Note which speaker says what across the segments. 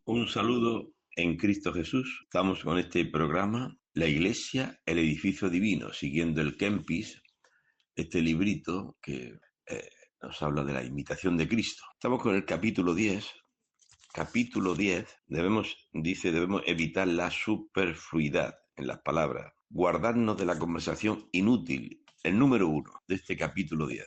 Speaker 1: Un saludo en Cristo Jesús. Estamos con este programa, La Iglesia, el edificio divino, siguiendo el Kempis, este librito que nos habla de la imitación de Cristo. Estamos con el capítulo 10. Capítulo 10, debemos evitar la superfluidad en las palabras, guardarnos de la conversación inútil, el número 1 de este capítulo 10.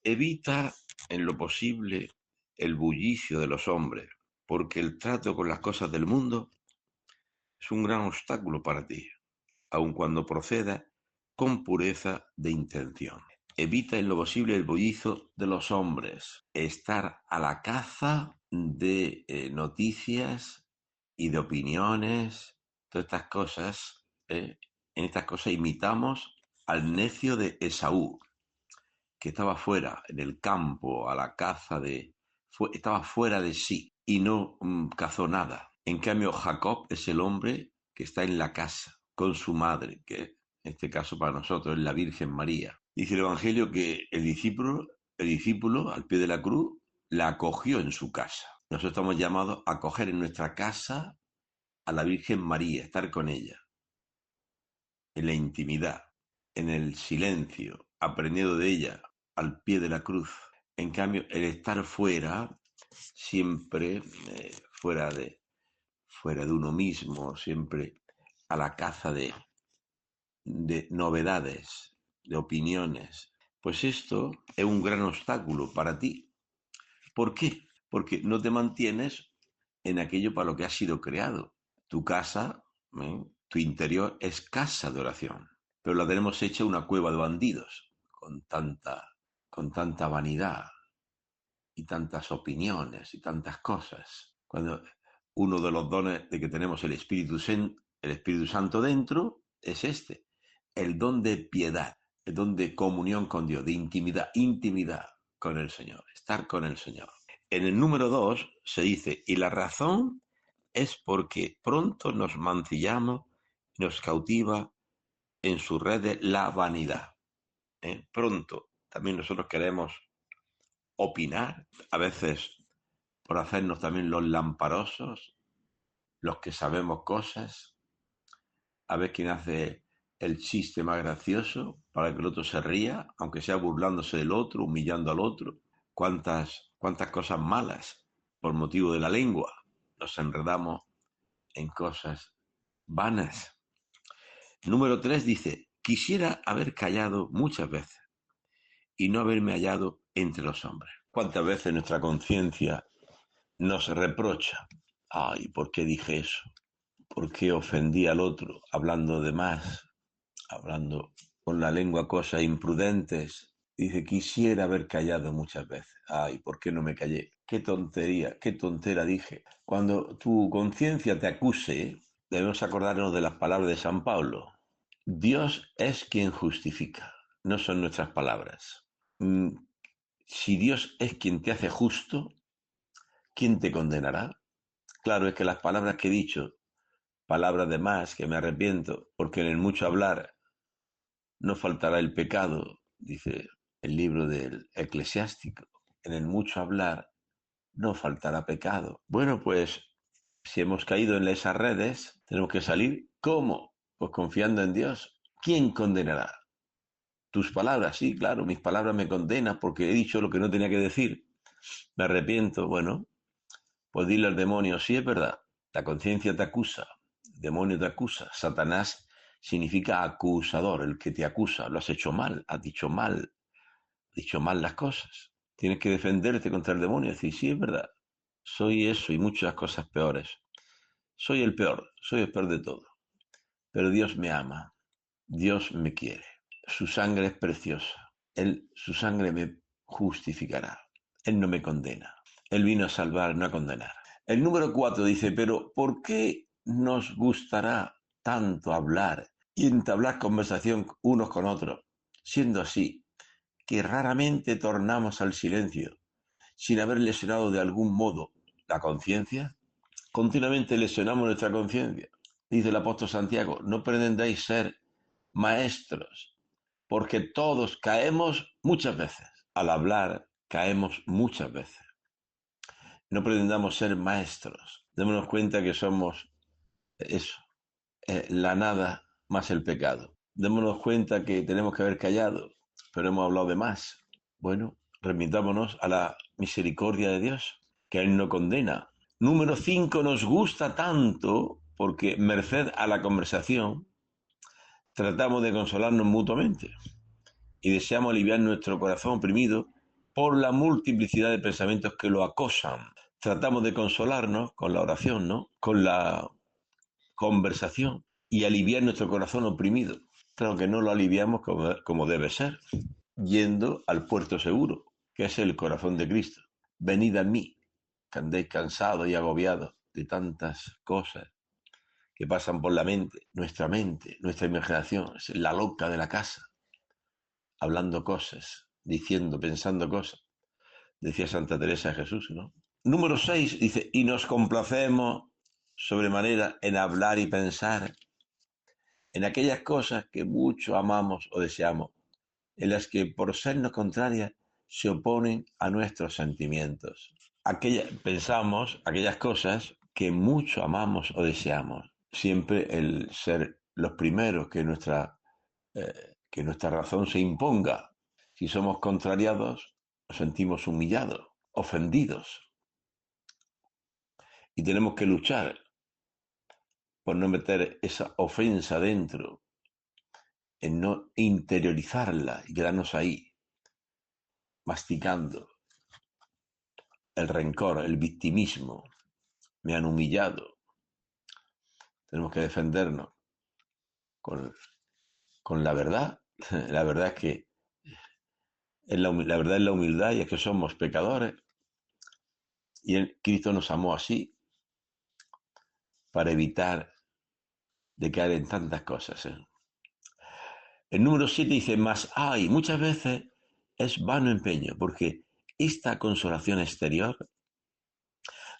Speaker 1: Evita en lo posible el bullicio de los hombres, porque el trato con las cosas del mundo es un gran obstáculo para ti, aun cuando proceda con pureza de intención. Evita en lo posible el bullicio de los hombres, estar a la caza de noticias y de opiniones, todas estas cosas. En estas cosas imitamos al necio de Esaú, que estaba fuera, en el campo, a la caza estaba fuera de sí y no cazó nada. En cambio, Jacob es el hombre que está en la casa con su madre, que en este caso para nosotros es la Virgen María. Dice el Evangelio que el discípulo al pie de la cruz la acogió en su casa. Nosotros estamos llamados a acoger en nuestra casa a la Virgen María, estar con ella, en la intimidad, en el silencio, aprendiendo de ella al pie de la cruz. En cambio, el estar fuera, siempre fuera de uno mismo, siempre a la caza de novedades, de opiniones, pues esto es un gran obstáculo para ti. ¿Por qué? Porque no te mantienes en aquello para lo que has sido creado. Tu casa, tu interior es casa de oración, pero la tenemos hecha una cueva de bandidos, con tanta vanidad y tantas opiniones y tantas cosas. Cuando uno de los dones de que tenemos el Espíritu Santo dentro es el don de piedad, el don de comunión con Dios, de intimidad con el Señor, estar con el Señor. En el número 2 se dice, y la razón es porque pronto nos mancillamos y nos cautiva en su red de la vanidad. Pronto también nosotros queremos opinar, a veces por hacernos también los lamparosos, los que sabemos cosas, a ver quién hace el chiste más gracioso para que el otro se ría, aunque sea burlándose del otro, humillando al otro. Cuántas cosas malas por motivo de la lengua nos enredamos en cosas vanas. Número 3 dice, quisiera haber callado muchas veces y no haberme hallado entre los hombres. ¿Cuántas veces nuestra conciencia nos reprocha? Ay, ¿por qué dije eso? ¿Por qué ofendí al otro hablando de más? Hablando con la lengua cosas imprudentes. Dice, quisiera haber callado muchas veces. Ay, ¿por qué no me callé? Qué tontería, qué tontera dije. Cuando tu conciencia te acuse, debemos acordarnos de las palabras de San Pablo. Dios es quien justifica, no son nuestras palabras. Si Dios es quien te hace justo, ¿quién te condenará? Claro, es que las palabras que he dicho, palabras de más, que me arrepiento, porque en el mucho hablar no faltará el pecado, dice el libro del Eclesiástico. En el mucho hablar no faltará pecado. Bueno, pues si hemos caído en esas redes, tenemos que salir. ¿Cómo? Pues confiando en Dios. ¿Quién condenará? Tus palabras, sí, claro, mis palabras me condenan porque he dicho lo que no tenía que decir. Me arrepiento. Bueno, pues dile al demonio, sí es verdad, la conciencia te acusa, el demonio te acusa, Satanás significa acusador, el que te acusa, lo has hecho mal, has dicho mal las cosas. Tienes que defenderte contra el demonio y decir, sí es verdad, soy eso y muchas cosas peores. Soy el peor de todo, pero Dios me ama, Dios me quiere, su sangre es preciosa, su sangre me justificará, Él no me condena. Él vino a salvar, no a condenar. El número 4 dice, pero ¿por qué nos gustará tanto hablar y entablar conversación unos con otros? Siendo así, que raramente tornamos al silencio sin haber lesionado de algún modo la conciencia? Continuamente lesionamos nuestra conciencia. Dice el apóstol Santiago, no pretendáis ser maestros, porque todos caemos muchas veces. Al hablar, caemos muchas veces. No pretendamos ser maestros. Démonos cuenta que somos eso, la nada más el pecado. Démonos cuenta que tenemos que haber callado, pero hemos hablado de más. Bueno, remitámonos a la misericordia de Dios, que Él no condena. Número 5, nos gusta tanto porque, merced a la conversación, tratamos de consolarnos mutuamente y deseamos aliviar nuestro corazón oprimido por la multiplicidad de pensamientos que lo acosan. Tratamos de consolarnos con la oración, ¿no? Con la conversación y aliviar nuestro corazón oprimido. Claro que no lo aliviamos como debe ser, yendo al puerto seguro, que es el corazón de Cristo. Venid a mí, que andéis cansados y agobiados de tantas cosas que pasan por la mente, nuestra imaginación, es la loca de la casa, hablando cosas, diciendo, pensando cosas. Decía Santa Teresa de Jesús, ¿no? Número 6 dice, y nos complacemos sobremanera en hablar y pensar en aquellas cosas que mucho amamos o deseamos, en las que por sernos contrarias se oponen a nuestros sentimientos. Pensamos aquellas cosas que mucho amamos o deseamos. Siempre el ser los primeros que nuestra razón se imponga. Si somos contrariados, nos sentimos humillados, ofendidos. Y tenemos que luchar por no meter esa ofensa dentro, en no interiorizarla y quedarnos ahí, masticando el rencor, el victimismo. Me han humillado. Tenemos que defendernos con, con la verdad. La verdad es que la verdad es la humildad y es que somos pecadores. Y Cristo nos amó así para evitar de caer en tantas cosas. El número 7 dice, más hay, muchas veces es vano empeño, porque esta consolación exterior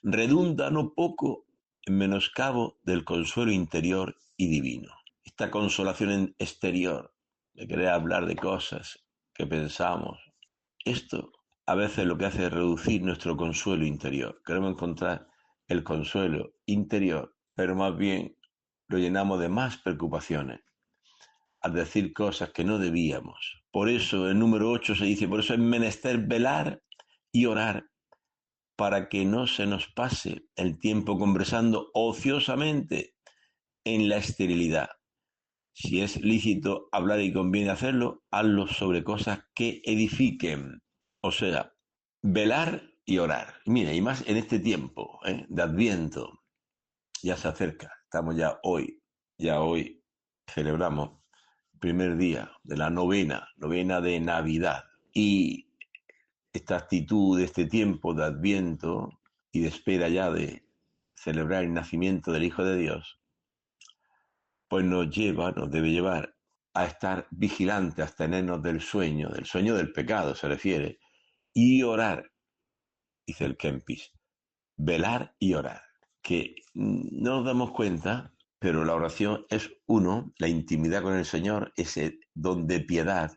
Speaker 1: redunda no poco en menoscabo del consuelo interior y divino. Esta consolación exterior, de querer hablar de cosas que pensamos, esto a veces lo que hace es reducir nuestro consuelo interior. Queremos encontrar el consuelo interior, pero más bien lo llenamos de más preocupaciones al decir cosas que no debíamos. Por eso el número 8 se dice, por eso es menester velar y orar para que no se nos pase el tiempo conversando ociosamente en la esterilidad. Si es lícito hablar y conviene hacerlo, hazlo sobre cosas que edifiquen. O sea, velar y orar. Mira, y más en este tiempo de Adviento, ya se acerca, estamos ya hoy celebramos el primer día de la novena de Navidad. Y esta actitud de este tiempo de Adviento y de espera ya de celebrar el nacimiento del Hijo de Dios, pues nos debe llevar a estar vigilantes, a abstenernos del sueño del pecado se refiere, y orar, dice el Kempis, velar y orar, que no nos damos cuenta, pero la oración es la intimidad con el Señor, ese don de piedad,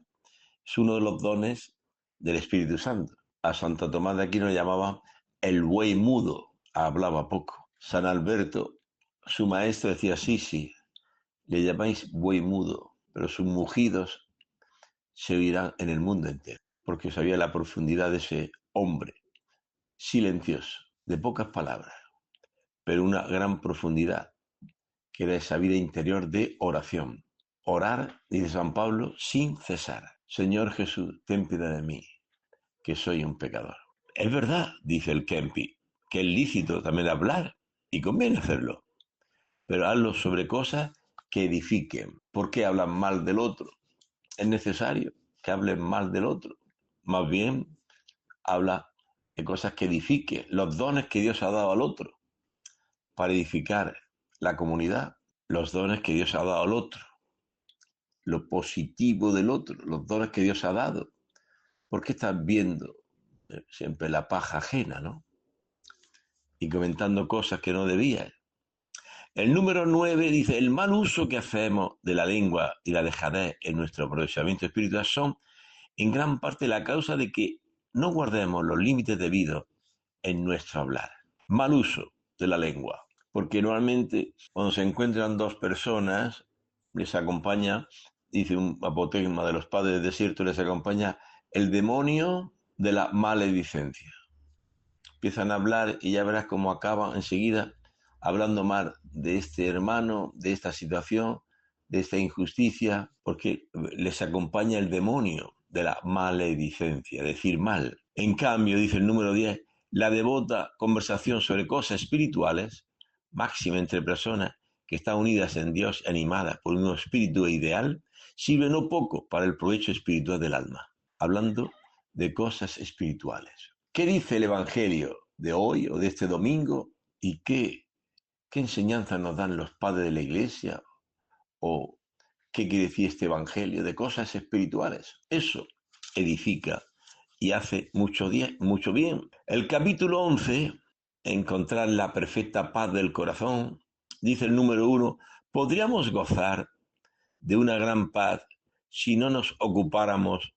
Speaker 1: es uno de los dones del Espíritu Santo. A Santo Tomás de Aquino le llamaban el buey mudo, hablaba poco. San Alberto, su maestro, decía, sí, le llamáis buey mudo, pero sus mugidos se oirán en el mundo entero, porque sabía la profundidad de ese hombre, silencioso, de pocas palabras, pero una gran profundidad, que era esa vida interior de oración. Orar, dice San Pablo, sin cesar. Señor Jesús, ten piedad de mí, que soy un pecador. Es verdad, dice el Kempi, que es lícito también hablar y conviene hacerlo, pero hazlo sobre cosas que edifiquen. ¿Por qué hablan mal del otro? Es necesario que hablen mal del otro. Más bien, habla de cosas que edifiquen, los dones que Dios ha dado al otro para edificar la comunidad, los dones que Dios ha dado al otro, lo positivo del otro, los dones que Dios ha dado ¿Por qué estás viendo siempre la paja ajena, ¿no? Y comentando cosas que no debías. El número 9 dice, el mal uso que hacemos de la lengua y la dejadez en nuestro procesamiento espiritual son en gran parte la causa de que no guardemos los límites debidos en nuestro hablar. Mal uso de la lengua, porque normalmente cuando se encuentran dos personas, les acompaña, dice un apotegma de los padres del desierto, les acompaña el demonio de la maledicencia. Empiezan a hablar y ya verás cómo acaban enseguida hablando mal de este hermano, de esta situación, de esta injusticia, porque les acompaña el demonio de la maledicencia, decir mal. En cambio, dice el número 10, la devota conversación sobre cosas espirituales, máxima entre personas que están unidas en Dios, animadas por un espíritu ideal, sirve no poco para el provecho espiritual del alma, hablando de cosas espirituales. ¿Qué dice el Evangelio de hoy o de este domingo? ¿Y qué enseñanza nos dan los padres de la Iglesia? ¿O qué quiere decir este Evangelio de cosas espirituales? Eso edifica y hace mucho bien. El capítulo 11, encontrar la perfecta paz del corazón, dice el número 1, podríamos gozar de una gran paz si no nos ocupáramos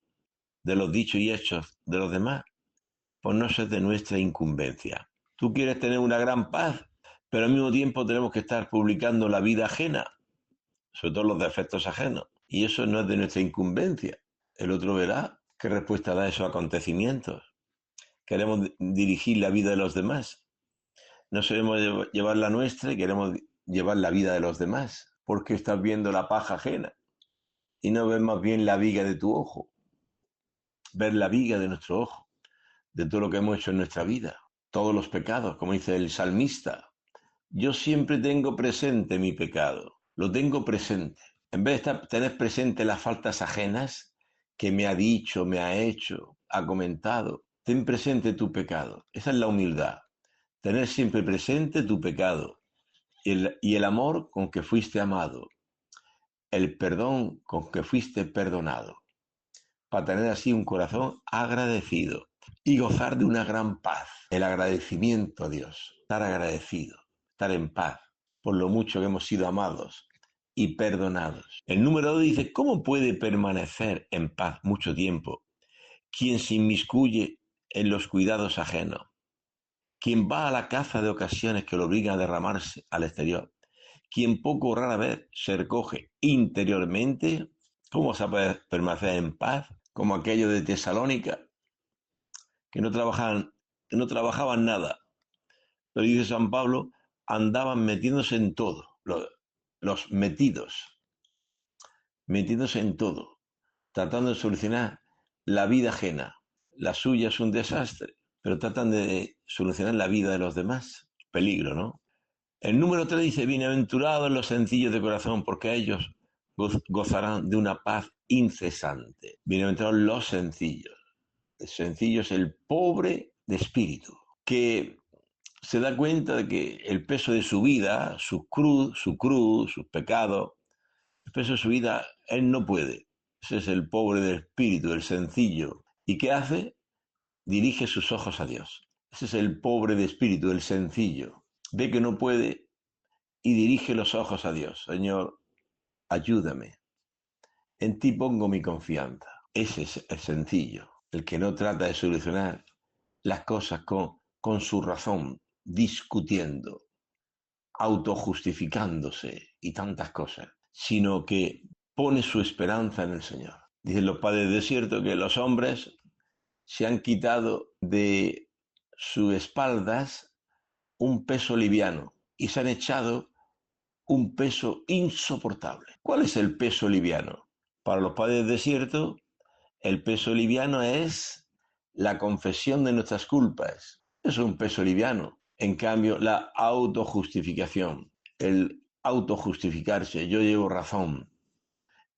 Speaker 1: de los dichos y hechos de los demás, pues no es de nuestra incumbencia. Tú quieres tener una gran paz, pero al mismo tiempo tenemos que estar publicando la vida ajena, sobre todo los defectos ajenos, y eso no es de nuestra incumbencia. El otro verá qué respuesta da a esos acontecimientos. Queremos dirigir la vida de los demás. No sabemos llevar la nuestra y queremos llevar la vida de los demás, porque estás viendo la paja ajena y no ves más bien la viga de tu ojo. Ver la viga de nuestro ojo, de todo lo que hemos hecho en nuestra vida, todos los pecados, como dice el salmista. Yo siempre tengo presente mi pecado, lo tengo presente. En vez de tener presente las faltas ajenas que me ha dicho, me ha hecho, ha comentado, ten presente tu pecado. Esa es la humildad. Tener siempre presente tu pecado y el amor con que fuiste amado, el perdón con que fuiste perdonado, para tener así un corazón agradecido y gozar de una gran paz. El agradecimiento a Dios, estar agradecido, estar en paz por lo mucho que hemos sido amados y perdonados. El número 2 dice, ¿cómo puede permanecer en paz mucho tiempo quien se inmiscuye en los cuidados ajenos? Quien va a la caza de ocasiones que lo obligan a derramarse al exterior, quien poco o rara vez se recoge interiormente, ¿cómo se puede permanecer en paz? Como aquello de Tesalónica, que no trabajaban nada. Pero dice San Pablo, andaban metiéndose en todo, los metiéndose en todo, tratando de solucionar la vida ajena. La suya es un desastre, pero tratan de solucionar la vida de los demás. Peligro, ¿no? El número 3 dice, bienaventurados los sencillos de corazón, porque ellos gozarán de una paz incesante. Bienaventurados los sencillos. El sencillo es el pobre de espíritu, que se da cuenta de que el peso de su vida, su cruz, sus pecados, el peso de su vida, él no puede. Ese es el pobre del espíritu, el sencillo. ¿Y qué hace? Dirige sus ojos a Dios. Ese es el pobre de espíritu, el sencillo. Ve que no puede y dirige los ojos a Dios. Señor, ayúdame. En ti pongo mi confianza. Ese es el sencillo, el que no trata de solucionar las cosas con su razón, discutiendo, autojustificándose y tantas cosas, sino que pone su esperanza en el Señor. Dicen los padres del desierto que los hombres se han quitado de sus espaldas un peso liviano y se han echado un peso insoportable. ¿Cuál es el peso liviano? Para los padres del desierto, el peso liviano es la confesión de nuestras culpas. Eso es un peso liviano. En cambio, la autojustificación, el autojustificarse, yo llevo razón,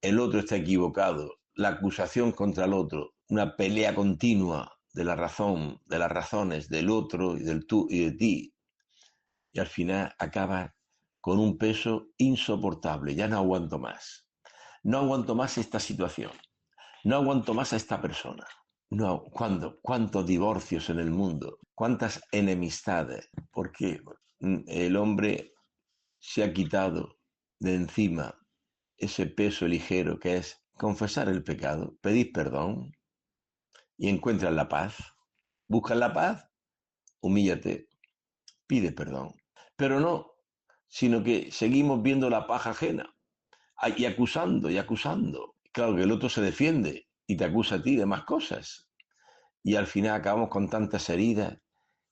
Speaker 1: el otro está equivocado, la acusación contra el otro, una pelea continua de la razón, de las razones del otro y del tú y de ti. Y al final acaba con un peso insoportable. Ya no aguanto más. No aguanto más esta situación. No aguanto más a esta persona. No, ¿cuántos divorcios en el mundo? ¿Cuántas enemistades? Porque el hombre se ha quitado de encima ese peso ligero que es confesar el pecado, pedir perdón y encuentras la paz. Buscas la paz, humíllate, pide perdón. Pero no, sino que seguimos viendo la paja ajena y acusando y acusando. Claro que el otro se defiende y te acusa a ti de más cosas. Y al final acabamos con tantas heridas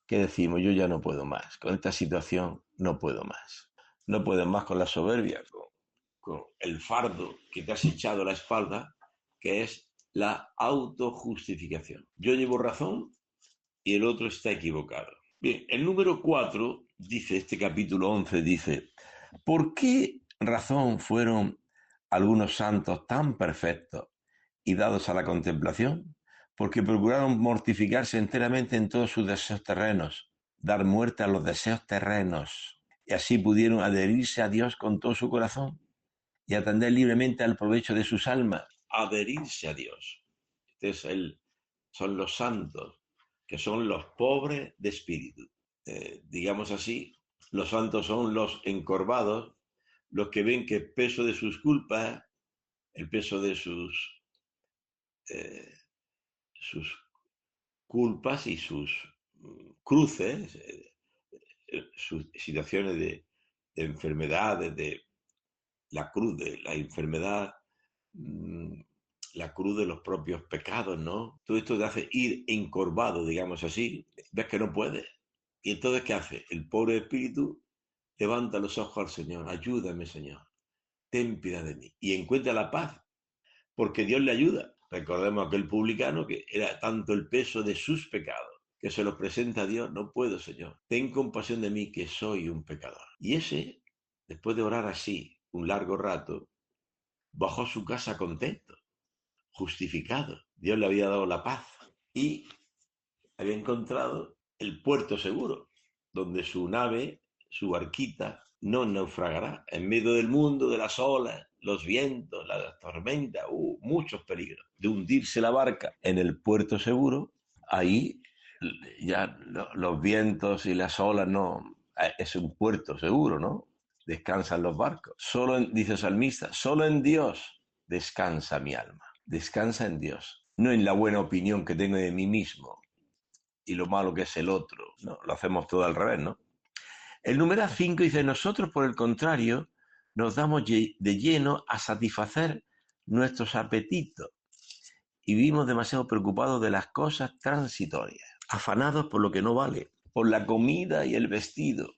Speaker 1: que decimos, yo ya no puedo más. Con esta situación no puedo más. No puedes más con la soberbia, con el fardo que te has echado a la espalda, que es la autojustificación. Yo llevo razón y el otro está equivocado. Bien, el número 4 dice, este capítulo 11 dice, ¿por qué razón fueron algunos santos tan perfectos y dados a la contemplación? Porque procuraron mortificarse enteramente en todos sus deseos terrenos, dar muerte a los deseos terrenos, y así pudieron adherirse a Dios con todo su corazón y atender libremente al provecho de sus almas. Adherirse a Dios. Este es son los santos, que son los pobres de espíritu. Digamos así, los santos son los encorvados, los que ven que el peso de sus culpas, el peso de eh, sus culpas y sus cruces, sus situaciones de enfermedades, de la cruz de la enfermedad, mmm, la cruz de los propios pecados, ¿no? Todo esto te hace ir encorvado, digamos así. Ves que no puedes. Y entonces, ¿qué hace? El pobre espíritu levanta los ojos al Señor. Ayúdame, Señor. Ten piedad de mí. Y encuentra la paz, porque Dios le ayuda. Recordemos a aquel publicano que era tanto el peso de sus pecados, que se los presenta a Dios. No puedo, Señor. Ten compasión de mí, que soy un pecador. Y ese, después de orar así un largo rato, bajó a su casa contento, justificado. Dios le había dado la paz y había encontrado el puerto seguro, donde su nave, su barquita, no naufragará en medio del mundo, de las olas, los vientos, la tormenta, muchos peligros. De hundirse la barca en el puerto seguro, ahí ya los vientos y las olas no, es un puerto seguro, ¿no? Descansan los barcos. Solo dice el salmista, solo en Dios descansa mi alma. Descansa en Dios, no en la buena opinión que tengo de mí mismo y lo malo que es el otro. No, lo hacemos todo al revés, ¿no? El número 5 dice, nosotros por el contrario nos damos de lleno a satisfacer nuestros apetitos y vivimos demasiado preocupados de las cosas transitorias, afanados por lo que no vale, por la comida y el vestido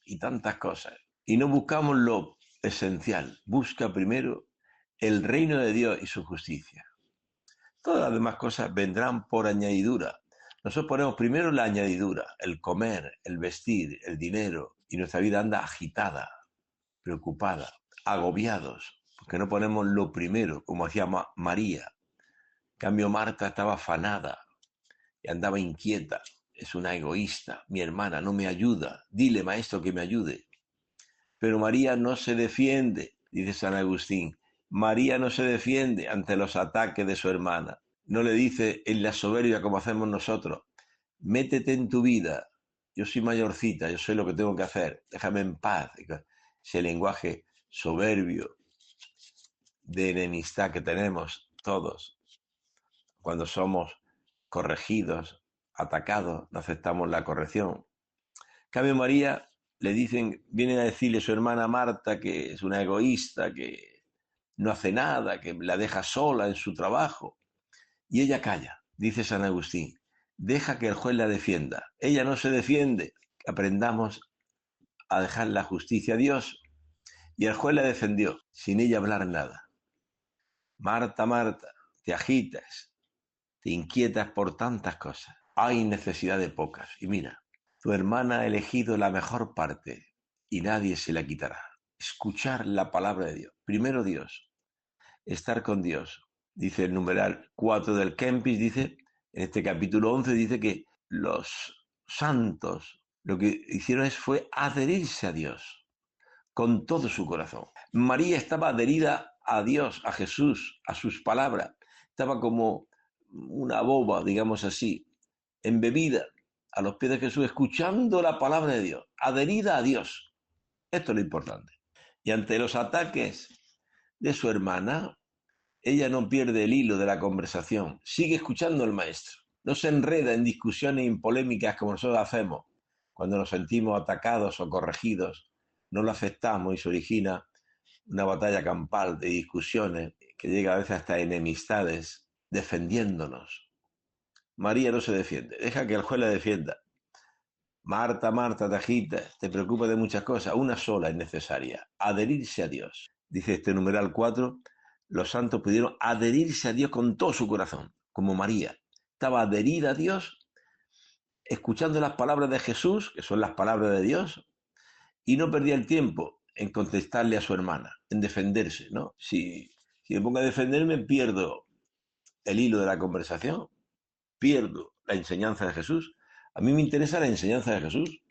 Speaker 1: y tantas cosas. Y no buscamos lo esencial, busca primero el reino de Dios y su justicia. Todas las demás cosas vendrán por añadidura. Nosotros ponemos primero la añadidura, el comer, el vestir, el dinero, y nuestra vida anda agitada, preocupada, agobiados, porque no ponemos lo primero, como hacía María. En cambio, Marta estaba afanada y andaba inquieta. Es una egoísta, mi hermana no me ayuda, dile maestro que me ayude. Pero María no se defiende, dice San Agustín. María no se defiende ante los ataques de su hermana. No le dice en la soberbia como hacemos nosotros, métete en tu vida, yo soy mayorcita, yo sé lo que tengo que hacer, déjame en paz. Ese lenguaje soberbio de enemistad que tenemos todos cuando somos corregidos, atacados, no aceptamos la corrección. En cambio, María le dicen, vienen a decirle a su hermana Marta que es una egoísta, que no hace nada, que la deja sola en su trabajo. Y ella calla, dice San Agustín, deja que el juez la defienda. Ella no se defiende. Aprendamos a dejar la justicia a Dios. Y el juez la defendió, sin ella hablar nada. Marta, Marta, te agitas, te inquietas por tantas cosas. Hay necesidad de pocas. Y mira, tu hermana ha elegido la mejor parte y nadie se la quitará. Escuchar la palabra de Dios. Primero Dios, estar con Dios. Dice el numeral 4 del Kempis, dice, en este capítulo 11, dice que los santos lo que hicieron fue adherirse a Dios con todo su corazón. María estaba adherida a Dios, a Jesús, a sus palabras. Estaba como una boba, digamos así, embebida a los pies de Jesús, escuchando la palabra de Dios, adherida a Dios. Esto es lo importante. Y ante los ataques de su hermana, ella no pierde el hilo de la conversación, sigue escuchando al maestro. No se enreda en discusiones y en polémicas como nosotros hacemos cuando nos sentimos atacados o corregidos. No lo aceptamos y se origina una batalla campal de discusiones que llega a veces hasta enemistades, defendiéndonos. María no se defiende, deja que el juez la defienda. Marta, Marta, te agitas, te preocupas de muchas cosas, una sola es necesaria, adherirse a Dios. Dice este numeral 4, los santos pudieron adherirse a Dios con todo su corazón, como María. Estaba adherida a Dios, escuchando las palabras de Jesús, que son las palabras de Dios, y no perdía el tiempo en contestarle a su hermana, en defenderse, ¿no? Si me pongo a defenderme, pierdo el hilo de la conversación, pierdo la enseñanza de Jesús. A mí me interesa la enseñanza de Jesús,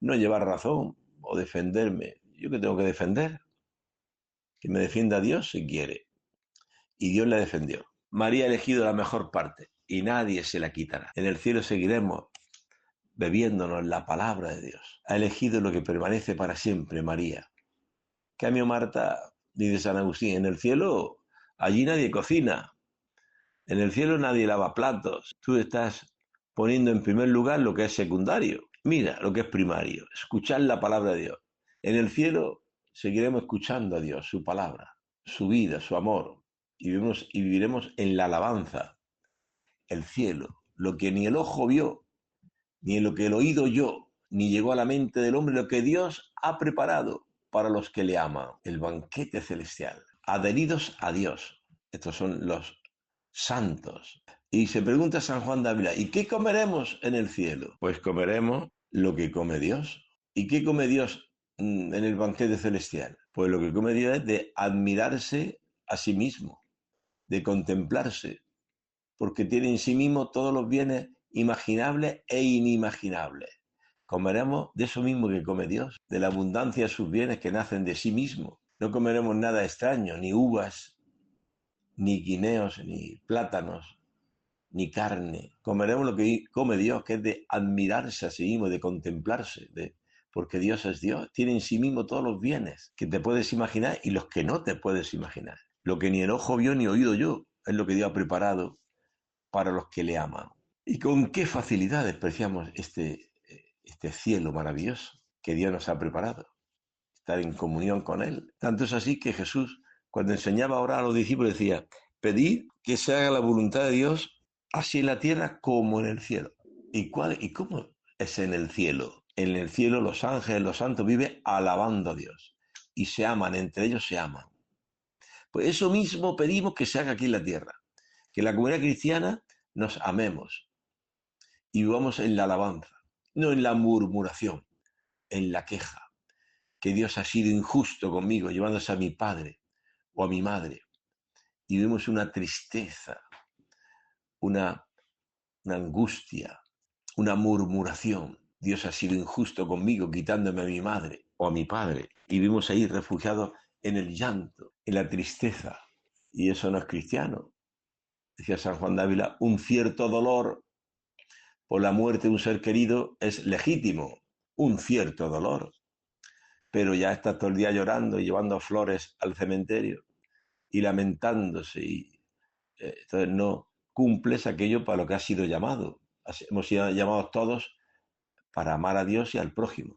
Speaker 1: no llevar razón o defenderme. ¿Yo qué tengo que defender? Que me defienda Dios si quiere. Y Dios la defendió. María ha elegido la mejor parte y nadie se la quitará. En el cielo seguiremos bebiéndonos la palabra de Dios. Ha elegido lo que permanece para siempre, María. Cambio Marta, dice San Agustín, en el cielo allí nadie cocina. En el cielo nadie lava platos. Tú estás poniendo en primer lugar lo que es secundario. Mira lo que es primario, escuchar la palabra de Dios. En el cielo seguiremos escuchando a Dios, su palabra, su vida, su amor, y viviremos en la alabanza. El cielo, lo que ni el ojo vio, ni lo que el oído oyó, ni llegó a la mente del hombre, lo que Dios ha preparado para los que le aman, el banquete celestial, adheridos a Dios. Estos son los santos. Y se pregunta San Juan de Ávila, ¿y qué comeremos en el cielo? Pues comeremos lo que come Dios. ¿Y qué come Dios en el banquete celestial? Pues lo que come Dios es de admirarse a sí mismo, de contemplarse, porque tiene en sí mismo todos los bienes imaginables e inimaginables. Comeremos de eso mismo que come Dios, de la abundancia de sus bienes que nacen de sí mismo. No comeremos nada extraño, ni uvas, ni guineos, ni plátanos, ni carne. Comeremos lo que come Dios, que es de admirarse a sí mismo, de contemplarse, porque Dios es Dios, tiene en sí mismo todos los bienes que te puedes imaginar y los que no te puedes imaginar. Lo que ni el ojo vio ni oído yo, es lo que Dios ha preparado para los que le aman. Y con qué facilidad despreciamos este cielo maravilloso que Dios nos ha preparado, estar en comunión con Él. Tanto es así que Jesús, cuando enseñaba a orar a los discípulos, decía, pedid que se haga la voluntad de Dios, así en la tierra como en el cielo. ¿Y cómo es en el cielo? En el cielo los ángeles, los santos viven alabando a Dios y se aman, entre ellos se aman. Pues eso mismo pedimos que se haga aquí en la tierra, que la comunidad cristiana nos amemos y vivamos en la alabanza, no en la murmuración, en la queja, que Dios ha sido injusto conmigo, llevándose a mi padre o a mi madre, y vemos una tristeza, una, una angustia, una murmuración. Dios ha sido injusto conmigo, quitándome a mi madre o a mi padre, y vivimos ahí refugiados en el llanto, en la tristeza, y eso no es cristiano. Decía San Juan de Ávila, un cierto dolor por la muerte de un ser querido es legítimo, un cierto dolor, pero ya estás todo el día llorando y llevando flores al cementerio y lamentándose y entonces no cumples aquello para lo que has sido llamado. Hemos sido llamados todos para amar a Dios y al prójimo.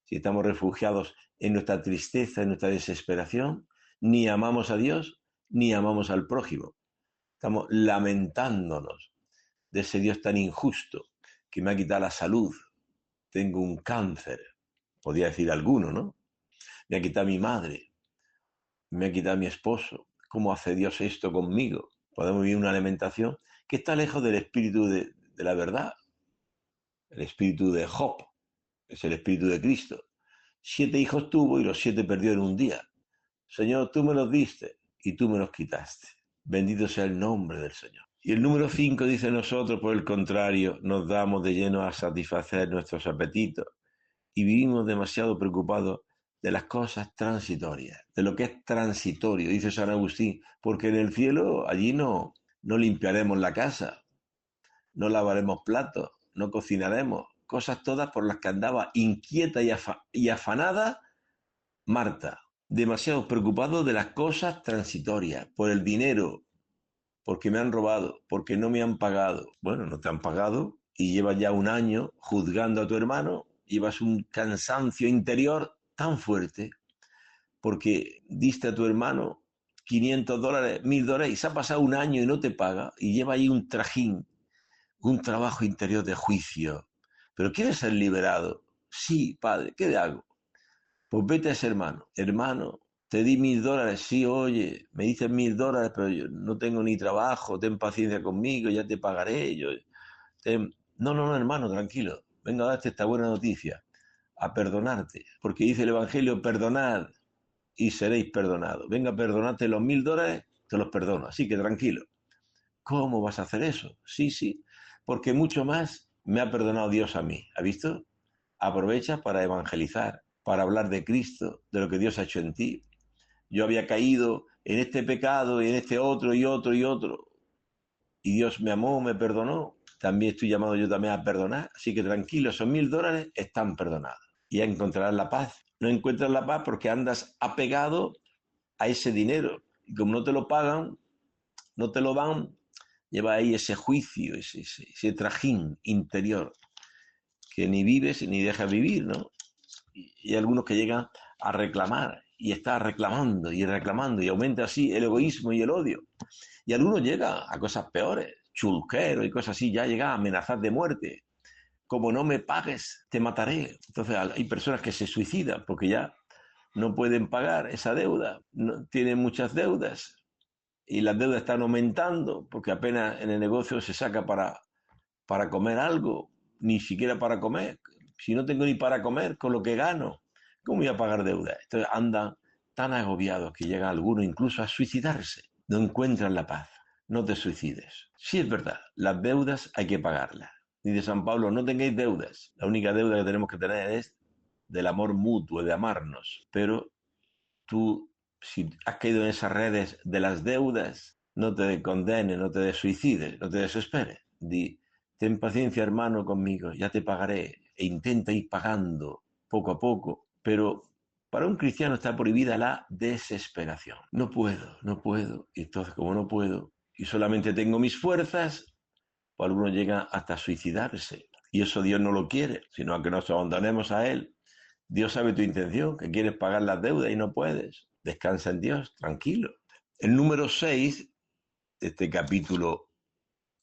Speaker 1: Si estamos refugiados en nuestra tristeza, en nuestra desesperación, ni amamos a Dios ni amamos al prójimo. Estamos lamentándonos de ese Dios tan injusto que me ha quitado la salud, tengo un cáncer, podría decir alguno, ¿no? Me ha quitado mi madre, me ha quitado mi esposo, ¿cómo hace Dios esto conmigo? Podemos vivir una lamentación que está lejos del espíritu de la verdad, el espíritu de Job, es el espíritu de Cristo. 7 hijos tuvo y los 7 perdió en un día. Señor, tú me los diste y tú me los quitaste. Bendito sea el nombre del Señor. Y el número 5 dice, nosotros, por el contrario, nos damos de lleno a satisfacer nuestros apetitos y vivimos demasiado preocupados de las cosas transitorias, de lo que es transitorio, dice San Agustín, porque en el cielo allí no no limpiaremos la casa, no lavaremos platos, no cocinaremos, cosas todas por las que andaba inquieta y afanada Marta, demasiado preocupado de las cosas transitorias, por el dinero, porque me han robado, porque no me han pagado. Bueno, no te han pagado y llevas ya un año juzgando a tu hermano, llevas un cansancio interior tan fuerte porque diste a tu hermano $500, $1000 y se ha pasado un año y no te paga y lleva ahí un trajín, un trabajo interior de juicio. Pero quieres ser liberado. Sí, padre, ¿qué hago? Pues vete a ese hermano. Hermano, te di $1000. Sí, oye, me dices $1000, pero yo no tengo ni trabajo. Ten paciencia conmigo, ya te pagaré. No, no, no, hermano, tranquilo. Venga a darte esta buena noticia. A perdonarte. Porque dice el Evangelio, perdonad y seréis perdonados. Venga a perdonarte los $1000, te los perdono. Así que tranquilo. ¿Cómo vas a hacer eso? Sí, sí. Porque mucho más me ha perdonado Dios a mí. ¿Ha visto? Aprovecha para evangelizar, para hablar de Cristo, de lo que Dios ha hecho en ti. Yo había caído en este pecado y en este otro y otro y otro. Y Dios me amó, me perdonó. También estoy llamado yo también a perdonar. Así que tranquilo, esos $1000 están perdonados. Y ya encontrarás la paz. No encuentras la paz porque andas apegado a ese dinero. Y como no te lo pagan, no te lo dan, lleva ahí ese juicio, ese trajín interior que ni vives ni dejas vivir, ¿no? Y algunos que llegan a reclamar y está reclamando y aumenta así el egoísmo y el odio. Y algunos llegan a cosas peores, chulqueros y cosas así, ya llega a amenazar de muerte. Como no me pagues, te mataré. Entonces hay personas que se suicidan porque ya no pueden pagar esa deuda, no, tienen muchas deudas y las deudas están aumentando porque apenas en el negocio se saca para comer algo, ni siquiera para comer. Si no tengo ni para comer con lo que gano, ¿cómo voy a pagar deudas? Entonces andan tan agobiados que llega alguno incluso a suicidarse. No encuentran la paz. No te suicides. Sí es verdad, las deudas hay que pagarlas. Dice San Pablo, no tengáis deudas. La única deuda que tenemos que tener es del amor mutuo, de amarnos. Pero tú, si has caído en esas redes de las deudas, no te condenes, no te suicides, no te desesperes. Ten paciencia, hermano, conmigo, ya te pagaré. E intenta ir pagando poco a poco. Pero para un cristiano está prohibida la desesperación. No puedo, no puedo. Y entonces, como no puedo y solamente tengo mis fuerzas, pues alguno llega hasta suicidarse. Y eso Dios no lo quiere, sino que nos abandonemos a Él. Dios sabe tu intención, que quieres pagar las deudas y no puedes. Descansa en Dios, tranquilo. El número 6 de este capítulo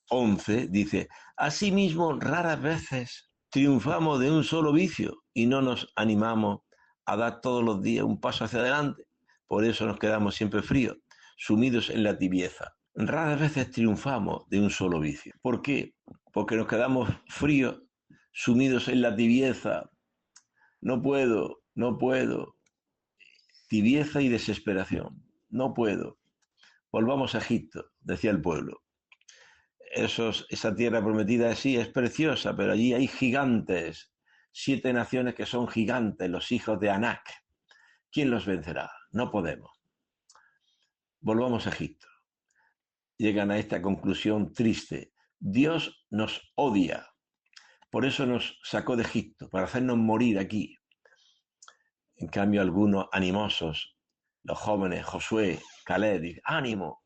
Speaker 1: 11 dice, asimismo, raras veces triunfamos de un solo vicio y no nos animamos a dar todos los días un paso hacia adelante. Por eso nos quedamos siempre fríos, sumidos en la tibieza. Raras veces triunfamos de un solo vicio. ¿Por qué? Porque nos quedamos fríos, sumidos en la tibieza. No puedo, no puedo. Tibieza y desesperación. No puedo. Volvamos a Egipto, decía el pueblo. Esa tierra prometida sí es preciosa, pero allí hay gigantes, 7 naciones que son gigantes, los hijos de Anac. ¿Quién los vencerá? No podemos. Volvamos a Egipto. Llegan a esta conclusión triste. Dios nos odia. Por eso nos sacó de Egipto, para hacernos morir aquí. En cambio, algunos animosos, los jóvenes, Josué, Caleb, dicen, ánimo,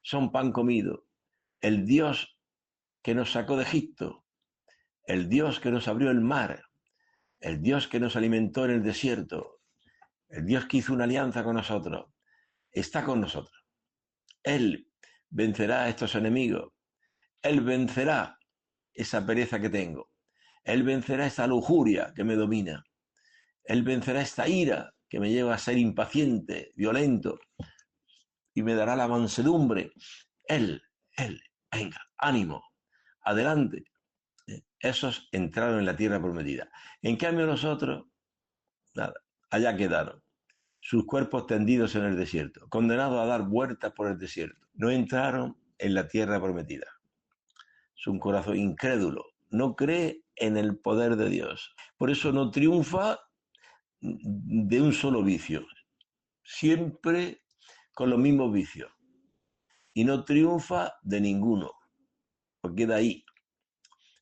Speaker 1: son pan comido. El Dios que nos sacó de Egipto, el Dios que nos abrió el mar, el Dios que nos alimentó en el desierto, el Dios que hizo una alianza con nosotros, está con nosotros. Él vencerá a estos enemigos. Él vencerá esa pereza que tengo. Él vencerá esa lujuria que me domina. Él vencerá esta ira que me lleva a ser impaciente, violento, y me dará la mansedumbre. Él, venga, ánimo, adelante. Esos entraron en la tierra prometida. En cambio nosotros, nada, allá quedaron. Sus cuerpos tendidos en el desierto, condenados a dar vueltas por el desierto. No entraron en la tierra prometida. Es un corazón incrédulo, no cree en el poder de Dios. Por eso no triunfa de un solo vicio, siempre con los mismos vicios. y no triunfa de ninguno, porque queda ahí,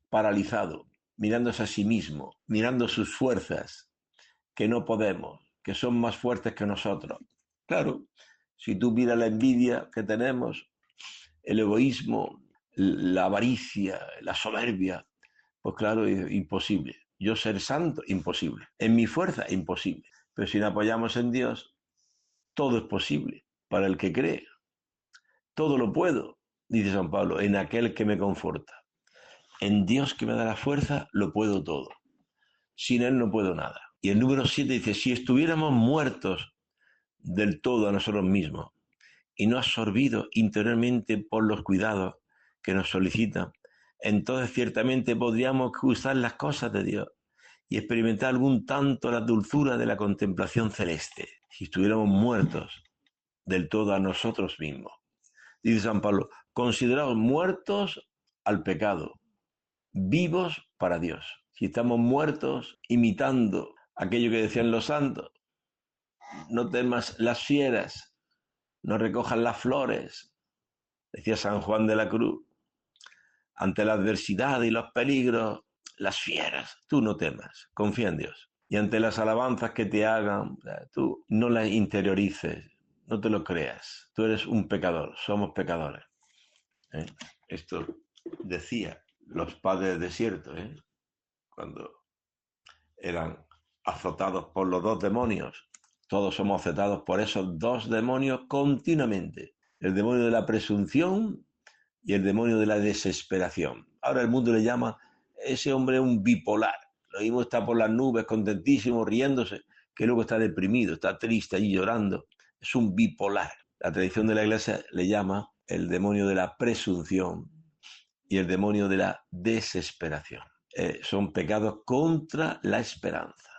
Speaker 1: paralizado, mirándose a sí mismo, mirando sus fuerzas, que no podemos, que son más fuertes que nosotros. Claro, si tú miras la envidia que tenemos, el egoísmo, la avaricia, la soberbia, pues claro, es imposible. Yo ser santo, imposible. En mi fuerza, imposible. Pero si nos apoyamos en Dios, todo es posible para el que cree. Todo lo puedo, dice San Pablo, en aquel que me conforta. En Dios que me da la fuerza, lo puedo todo. Sin Él no puedo nada. Y el número 7 dice, si estuviéramos muertos del todo a nosotros mismos y no absorbidos interiormente por los cuidados que nos solicitan, entonces ciertamente podríamos gustar las cosas de Dios y experimentar algún tanto la dulzura de la contemplación celeste, si estuviéramos muertos del todo a nosotros mismos. Dice San Pablo, considerados muertos al pecado, vivos para Dios. Si estamos muertos imitando aquello que decían los santos, no temas las fieras, no recojas las flores, decía San Juan de la Cruz, ante la adversidad y los peligros, las fieras, tú no temas, confía en Dios. Y ante las alabanzas que te hagan, tú no las interiorices, no te lo creas. Tú eres un pecador, somos pecadores. ¿Eh? Esto decía los padres del desierto, cuando eran azotados por los dos demonios. Todos somos azotados por esos dos demonios continuamente. El demonio de la presunción y el demonio de la desesperación. Ahora el mundo le llama ese hombre un bipolar. Lo mismo está por las nubes, contentísimo, riéndose, que luego está deprimido, está triste allí llorando. Es un bipolar. La tradición de la Iglesia le llama el demonio de la presunción y el demonio de la desesperación. Son pecados contra la esperanza.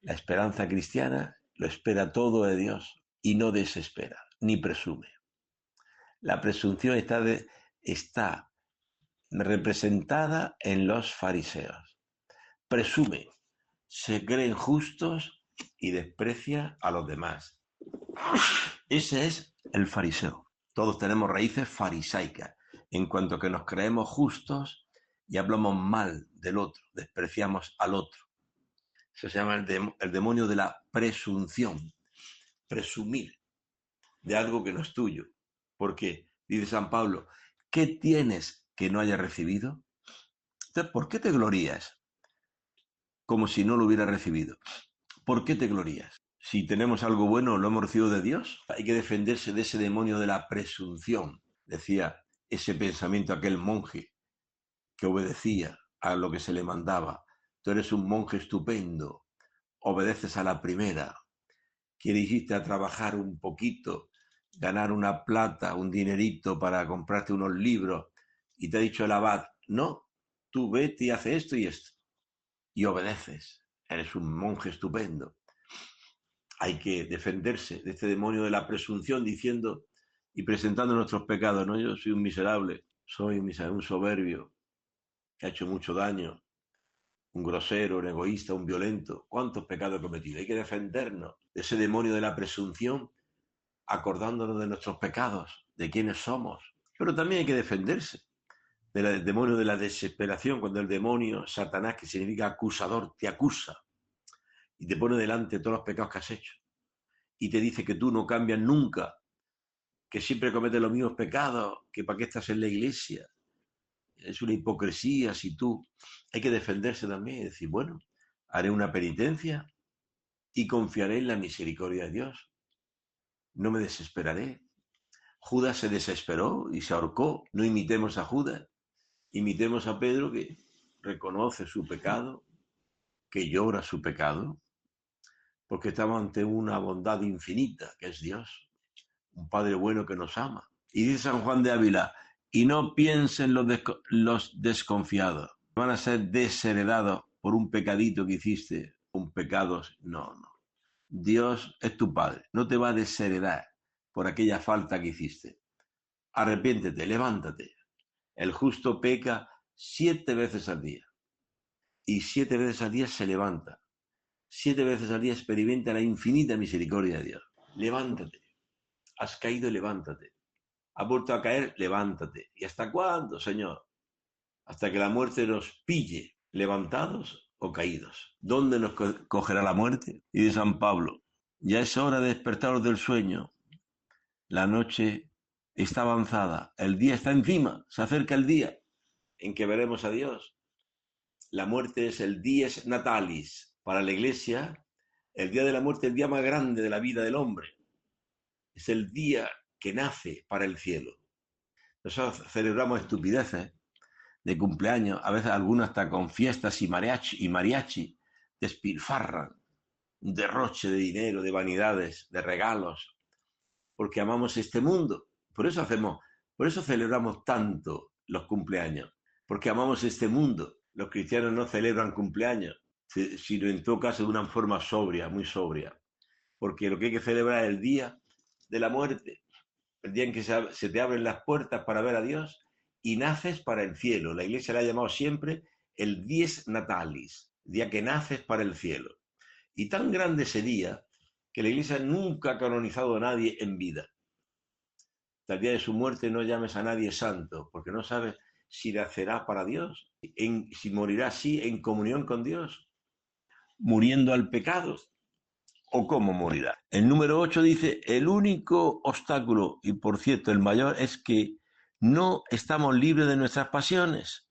Speaker 1: La esperanza cristiana lo espera todo de Dios y no desespera, ni presume. La presunción está representada en los fariseos. Presume, se creen justos y desprecia a los demás. Ese es el fariseo. Todos tenemos raíces farisaicas, en cuanto que nos creemos justos y hablamos mal del otro, despreciamos al otro. Eso se llama el demonio de la presunción. Presumir de algo que no es tuyo. Porque, dice San Pablo, ¿qué tienes que no hayas recibido? Entonces, ¿por qué te glorías? Como si no lo hubieras recibido. ¿Por qué te glorías? Si tenemos algo bueno, lo hemos recibido de Dios. Hay que defenderse de ese demonio de la presunción. Decía ese pensamiento aquel monje que obedecía a lo que se le mandaba. Tú eres un monje estupendo, obedeces a la primera, quieres irte a trabajar un poquito, ganar una plata, un dinerito para comprarte unos libros, y te ha dicho el abad, no, tú vete y haces esto y esto, y obedeces, eres un monje estupendo. Hay que defenderse de este demonio de la presunción diciendo y presentando nuestros pecados, ¿no? Yo soy un miserable, soy un soberbio que ha hecho mucho daño, un grosero, un egoísta, un violento. ¿Cuántos pecados he cometido? Hay que defendernos de ese demonio de la presunción, acordándonos de nuestros pecados, de quiénes somos. Pero también hay que defenderse del demonio de la desesperación, cuando el demonio, Satanás, que significa acusador, te acusa y te pone delante todos los pecados que has hecho y te dice que tú no cambias nunca, que siempre cometes los mismos pecados, que para qué estás en la iglesia. Es una hipocresía si tú... Hay que defenderse también y decir, bueno, haré una penitencia y confiaré en la misericordia de Dios. No me desesperaré. Judas se desesperó y se ahorcó. No imitemos a Judas, imitemos a Pedro, que reconoce su pecado, que llora su pecado, porque estamos ante una bondad infinita, que es Dios, un Padre bueno que nos ama. Y dice San Juan de Ávila, y no piensen los desconfiados, van a ser desheredados por un pecadito que hiciste, un pecado, no. Dios es tu Padre, no te va a desheredar por aquella falta que hiciste. Arrepiéntete, levántate. El justo peca 7 veces al día y 7 veces al día se levanta. 7 veces al día experimenta la infinita misericordia de Dios. Levántate. Has caído, levántate. has vuelto a caer, levántate. ¿Y hasta cuándo, Señor? Hasta que la muerte nos pille, levantados o caídos. ¿Dónde nos cogerá la muerte? Y de San Pablo, ya es hora de despertaros del sueño. La noche está avanzada, el día está encima, se acerca el día en que veremos a Dios. La muerte es el dies natalis. Para la Iglesia, el día de la muerte es el día más grande de la vida del hombre. Es el día que nace para el cielo. Nosotros celebramos estupideces de cumpleaños, a veces algunos hasta con fiestas y mariachi, despilfarran, un derroche de dinero, de vanidades, de regalos, porque amamos este mundo. Por eso celebramos tanto los cumpleaños, porque amamos este mundo. Los cristianos no celebran cumpleaños, sino en todo caso de una forma sobria, muy sobria, porque lo que hay que celebrar es el día de la muerte, el día en que se te abren las puertas para ver a Dios y naces para el cielo. La Iglesia le ha llamado siempre el dies natalis, el día que naces para el cielo. Y tan grande sería que la Iglesia nunca ha canonizado a nadie en vida. Hasta el día de su muerte no llames a nadie santo, porque no sabes si nacerá para Dios, si morirá así en comunión con Dios, muriendo al pecado, o cómo morirá. El número 8 dice, el único obstáculo, y por cierto el mayor, es que no estamos libres de nuestras pasiones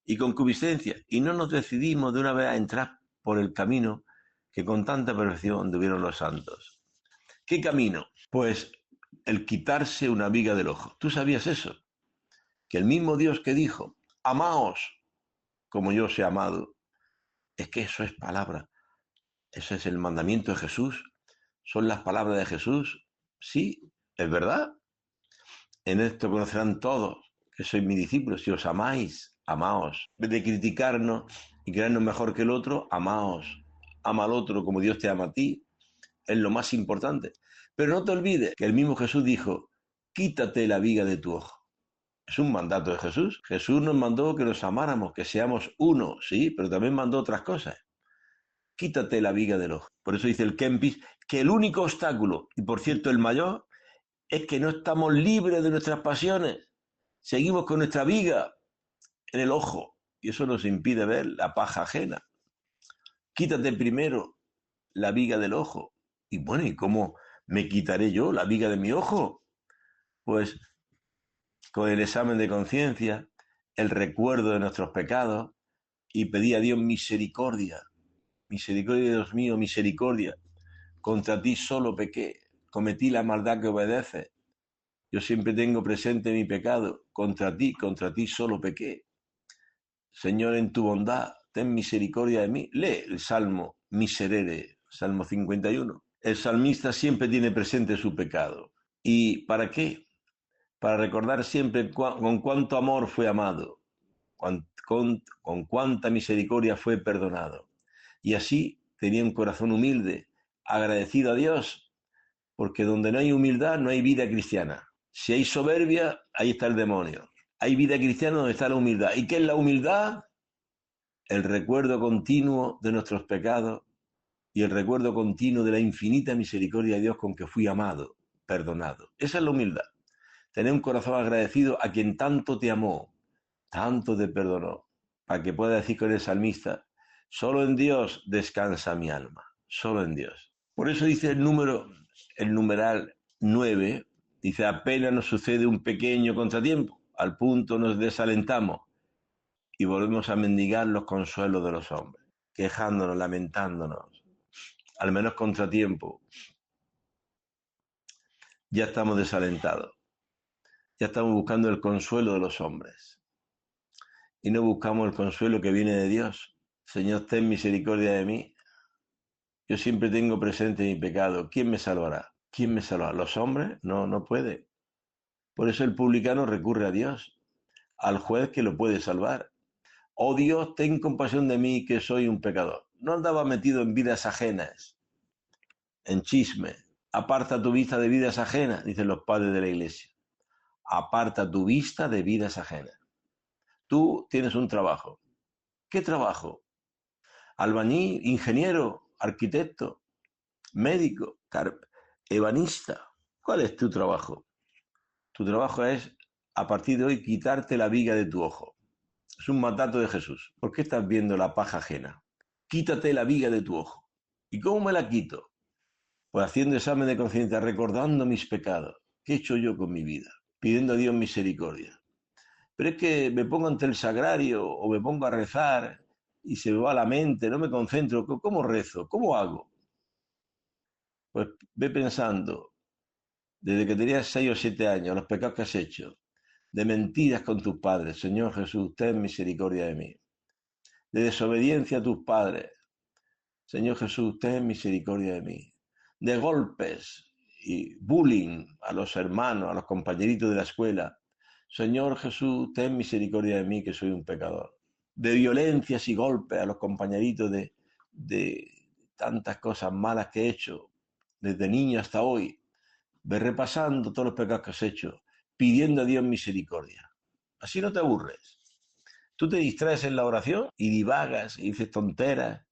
Speaker 1: y concupiscencias, y no nos decidimos de una vez a entrar por el camino que con tanta perfección tuvieron los santos. ¿Qué camino? Pues el quitarse una viga del ojo. ¿Tú sabías eso? Que el mismo Dios que dijo, amaos como yo os he amado, es que eso es palabra. Ese es el mandamiento de Jesús. Son las palabras de Jesús. Sí, es verdad. En esto conocerán todos que sois mis discípulos. Si os amáis, amaos. En vez de criticarnos y creernos mejor que el otro, amaos. Ama al otro como Dios te ama a ti. Es lo más importante. Pero no te olvides que el mismo Jesús dijo, quítate la viga de tu ojo. Es un mandato de Jesús. Jesús nos mandó que nos amáramos, que seamos uno, sí, pero también mandó otras cosas. Quítate la viga del ojo. Por eso dice el Kempis que el único obstáculo, y por cierto el mayor, es que no estamos libres de nuestras pasiones. Seguimos con nuestra viga en el ojo y eso nos impide ver la paja ajena. Quítate primero la viga del ojo. Y bueno, ¿y cómo me quitaré yo la viga de mi ojo? Pues con el examen de conciencia, el recuerdo de nuestros pecados y pedir a Dios misericordia. Misericordia, Dios mío, misericordia. Contra ti solo pequé, cometí la maldad que obedece. Yo siempre tengo presente mi pecado. Contra ti solo pequé. Señor, en tu bondad, ten misericordia de mí. Lee el Salmo Miserere, Salmo 51. El salmista siempre tiene presente su pecado. ¿Y para qué? Para recordar siempre con cuánto amor fue amado, con cuánta misericordia fue perdonado. Y así tenía un corazón humilde, agradecido a Dios, porque donde no hay humildad no hay vida cristiana. Si hay soberbia, ahí está el demonio. Hay vida cristiana donde está la humildad. ¿Y qué es la humildad? El recuerdo continuo de nuestros pecados y el recuerdo continuo de la infinita misericordia de Dios con que fui amado, perdonado. Esa es la humildad. Tener un corazón agradecido a quien tanto te amó, tanto te perdonó, para que pueda decir con el salmista, solo en Dios descansa mi alma, solo en Dios. Por eso dice el numeral 9, dice, apenas nos sucede un pequeño contratiempo, al punto nos desalentamos y volvemos a mendigar los consuelos de los hombres, quejándonos, lamentándonos, al menos contratiempo, ya estamos desalentados, ya estamos buscando el consuelo de los hombres y no buscamos el consuelo que viene de Dios. Señor, ten misericordia de mí. Yo siempre tengo presente mi pecado. ¿Quién me salvará? ¿Quién me salvará? ¿Los hombres? No, no puede. Por eso el publicano recurre a Dios, al juez que lo puede salvar. Oh Dios, ten compasión de mí, que soy un pecador. No andaba metido en vidas ajenas, en chisme. Aparta tu vista de vidas ajenas, dicen los padres de la iglesia. Aparta tu vista de vidas ajenas. Tú tienes un trabajo. ¿Qué trabajo? Albañil, ingeniero, arquitecto, médico, ebanista. ¿Cuál es tu trabajo? Tu trabajo es, a partir de hoy, quitarte la viga de tu ojo. Es un mandato de Jesús. ¿Por qué estás viendo la paja ajena? Quítate la viga de tu ojo. ¿Y cómo me la quito? Pues haciendo examen de conciencia, recordando mis pecados. ¿Qué he hecho yo con mi vida? Pidiendo a Dios misericordia. Pero es que me pongo ante el sagrario o me pongo a rezar y se me va la mente, no me concentro. ¿Cómo rezo? ¿Cómo hago? Pues ve pensando, desde que tenías 6 o 7 años, los pecados que has hecho, de mentiras con tus padres, Señor Jesús, ten misericordia de mí. De desobediencia a tus padres, Señor Jesús, ten misericordia de mí. De golpes y bullying a los hermanos, a los compañeritos de la escuela, Señor Jesús, ten misericordia de mí, que soy un pecador. De violencias y golpes a los compañeritos de tantas cosas malas que he hecho, desde niño hasta hoy. Ve repasando todos los pecados que has hecho, pidiendo a Dios misericordia. Así no te aburres. Tú te distraes en la oración y divagas y dices tonteras,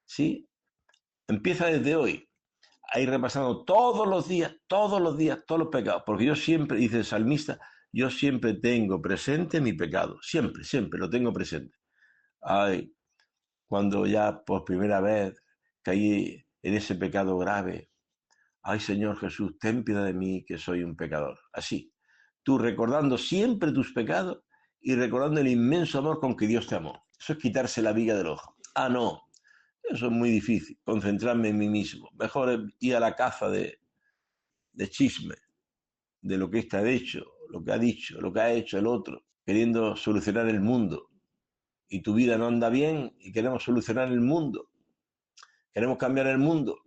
Speaker 1: ¿sí? Empieza desde hoy a ir repasando todos los días, todos los pecados, porque yo siempre, dice el salmista, yo siempre tengo presente mi pecado, siempre, siempre lo tengo presente. Ay, cuando ya por primera vez caí en ese pecado grave, ay Señor Jesús, ten piedad de mí que soy un pecador. Así, tú recordando siempre tus pecados y recordando el inmenso amor con que Dios te amó. Eso es quitarse la viga del ojo. Ah, no, eso es muy difícil, concentrarme en mí mismo. Mejor ir a la caza de chisme, de lo que está hecho, lo que ha dicho, lo que ha hecho el otro, queriendo solucionar el mundo. Y tu vida no anda bien y queremos solucionar el mundo. Queremos cambiar el mundo.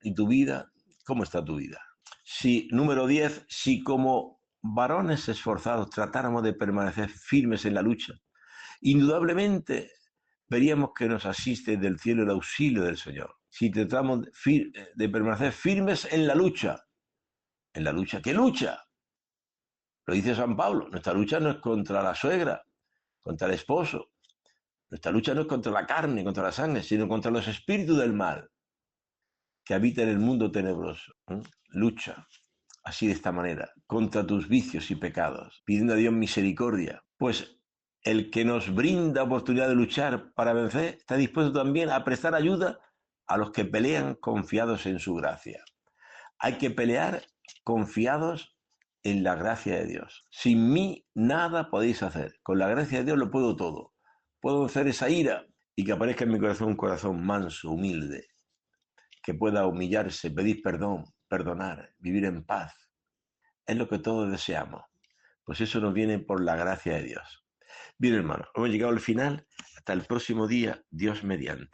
Speaker 1: ¿Y tu vida? ¿Cómo está tu vida? Si, número 10, si como varones esforzados tratáramos de permanecer firmes en la lucha, indudablemente veríamos que nos asiste del cielo el auxilio del Señor. Si tratamos de permanecer firmes en la lucha, ¿qué lucha? Lo dice San Pablo, nuestra lucha no es contra la suegra, contra el esposo, nuestra lucha no es contra la carne, contra la sangre, sino contra los espíritus del mal que habitan en el mundo tenebroso. Lucha así de esta manera, contra tus vicios y pecados, pidiendo a Dios misericordia. Pues el que nos brinda oportunidad de luchar para vencer está dispuesto también a prestar ayuda a los que pelean confiados en su gracia. Hay que pelear confiados en la gracia de Dios. Sin mí nada podéis hacer. Con la gracia de Dios lo puedo todo. Puedo vencer esa ira y que aparezca en mi corazón un corazón manso, humilde, que pueda humillarse, pedir perdón, perdonar, vivir en paz. Es lo que todos deseamos. Pues eso nos viene por la gracia de Dios. Bien, hermanos, hemos llegado al final. Hasta el próximo día, Dios mediante.